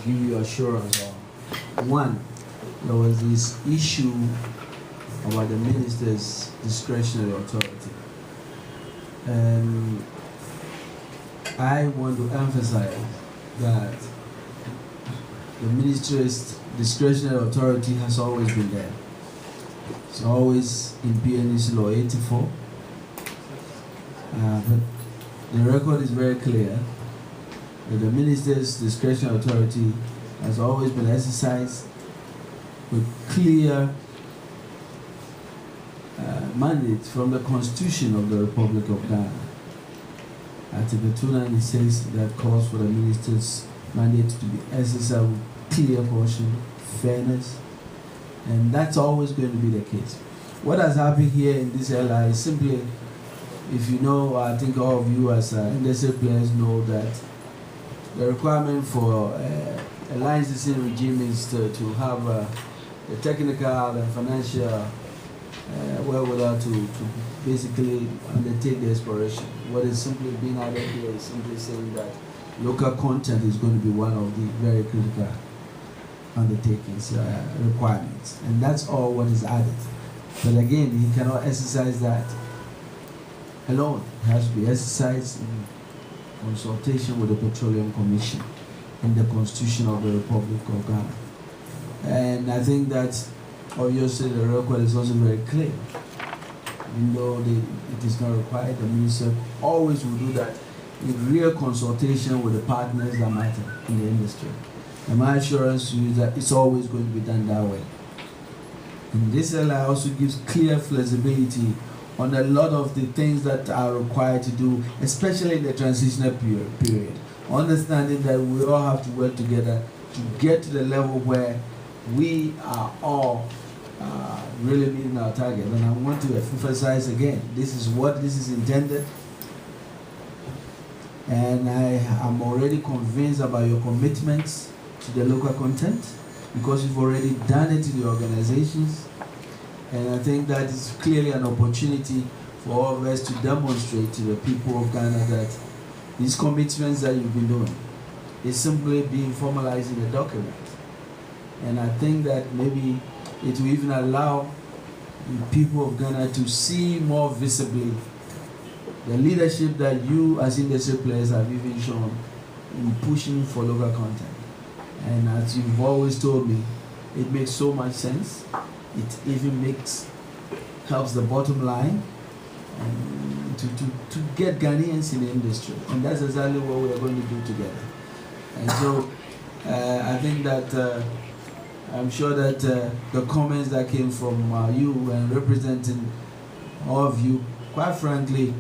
give you assurance on. One, there was this issue about the minister's discretionary authority. And I want to emphasize that the minister's discretionary authority has always been there. It's always in PNC Law 84. But the record is very clear that the minister's discretionary authority has always been exercised with clear mandate from the Constitution of the Republic of Ghana. Article 296 that calls for the minister's mandate to be exercised with clear portion, fairness, and that's always going to be the case. What has happened here in this LI is simply, if you know, I think all of you as industry players know that the requirement for a licensing regime is to have the technical and financial wherewithal to basically undertake the exploration. What is simply being added here is simply saying that local content is going to be one of the very critical undertakings, requirements. And that's all what is added. But again, he cannot exercise that alone. It has to be exercised in consultation with the Petroleum Commission and the Constitution of the Republic of Ghana. And I think that obviously the record is also very clear. Even though it is not required, the minister always will do that in real consultation with the partners that matter in the industry. And my assurance to you is that it's always going to be done that way. And this LI also gives clear flexibility on a lot of the things that are required to do, especially in the transitional period. Understanding that we all have to work together to get to the level where we are all really meeting our target. And I want to emphasize again, this is what this is intended. And I am already convinced about your commitments to the local content because you've already done it in the organizations. And I think that is clearly an opportunity for all of us to demonstrate to the people of Ghana that these commitments that you've been doing is simply being formalized in a document. And I think that maybe it will even allow the people of Ghana to see more visibly the leadership that you as industry players have even shown in pushing for local content. And as you've always told me, it makes so much sense. It even helps the bottom line and to get Ghanaians in the industry. And that's exactly what we are going to do together. And so I think that I'm sure that the comments that came from you and representing all of you, quite frankly,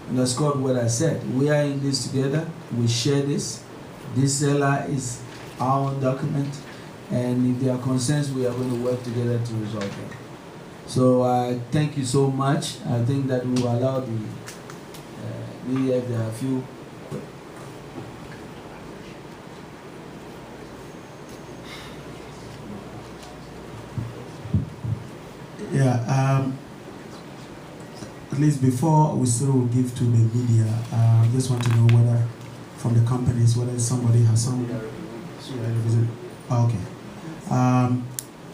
underscored what I said. We are in this together. We share this. This LI is our own document. And if there are concerns, we are going to work together to resolve them. So I thank you so much. I think that we will allow there are a few. Yeah, at least before we still give to the media, I just want to know whether from the companies, whether somebody has some. Okay.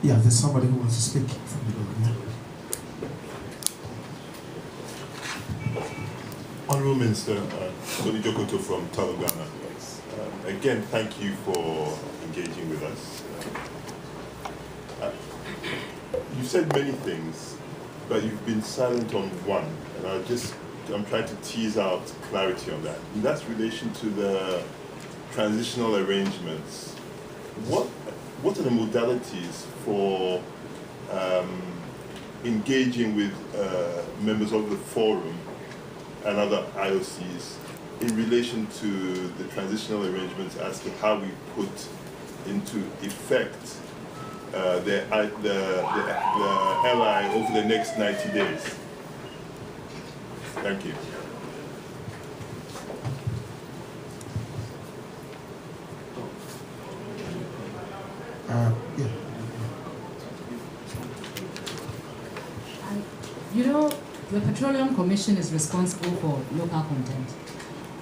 Yeah, there's somebody who wants to speak from the government. Honourable Minister, Tony Jokoto from Talo Ghana. Again, thank you for engaging with us. You said many things, but you've been silent on one, and I'm trying to tease out clarity on that. And that's relation to the transitional arrangements. What are the modalities for engaging with members of the forum and other IOCs in relation to the transitional arrangements as to how we put into effect the LI over the next 90 days? Thank you. Yeah. You know, the Petroleum Commission is responsible for local content,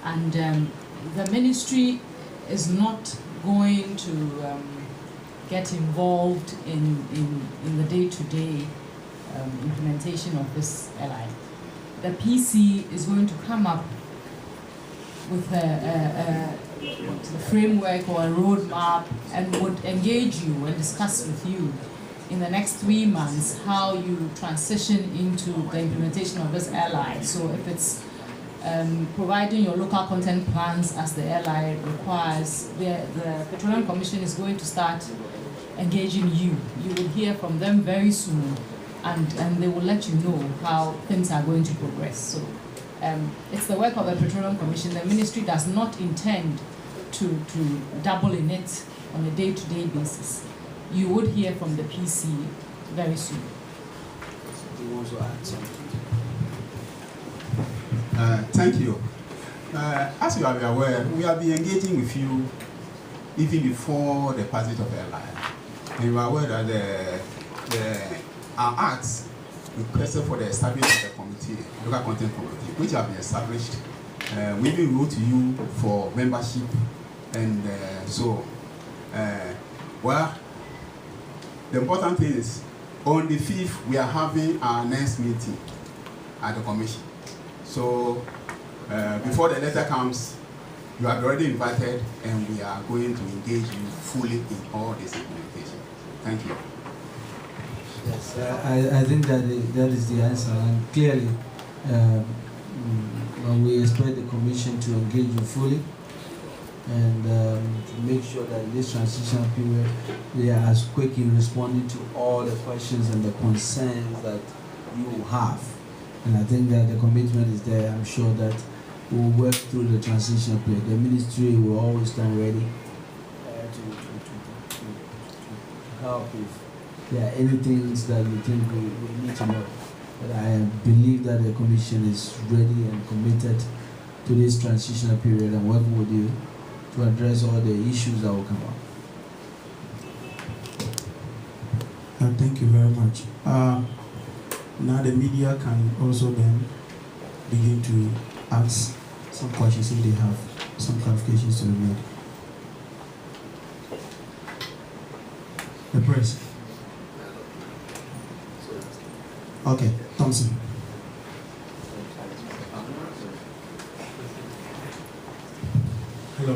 and the ministry is not going to get involved in the day-to-day implementation of this LI. The PC is going to come up with a framework or a roadmap and would engage you and discuss with you in the next 3 months how you transition into the implementation of this LI. So if it's providing your local content plans as the LI requires, the Petroleum Commission is going to start engaging you. You will hear from them very soon, and they will let you know how things are going to progress. So it's the work of the Petroleum Commission. The ministry does not intend to dabble in it on a day-to-day basis. You would hear from the PC very soon. Do you want to add something? Thank you. As you are aware, we have been engaging with you even before the passage of LI. And you are aware that our acts requested for the establishment of the committee, local content committee, which have been established. We even wrote to you for membership, and well, the important thing is on the 5th we are having our next meeting at the commission. So before the letter comes, you are already invited, and we are going to engage you fully in all this implementation. Thank you. Yes, I think that is the answer, and clearly we expect the Commission to engage you fully and to make sure that in this transition period they are as quick in responding to all the questions and the concerns that you have. And I think that the commitment is there. I'm sure that we'll work through the transition period. The ministry will always stand ready to help if there are any things that you think we need to know. But I believe that the Commission is ready and committed to this transitional period and working with you to address all the issues that will come up. Thank you very much. Now the media can also then begin to ask some questions if they have some clarifications to be made. The press. Okay, Thompson. Hello,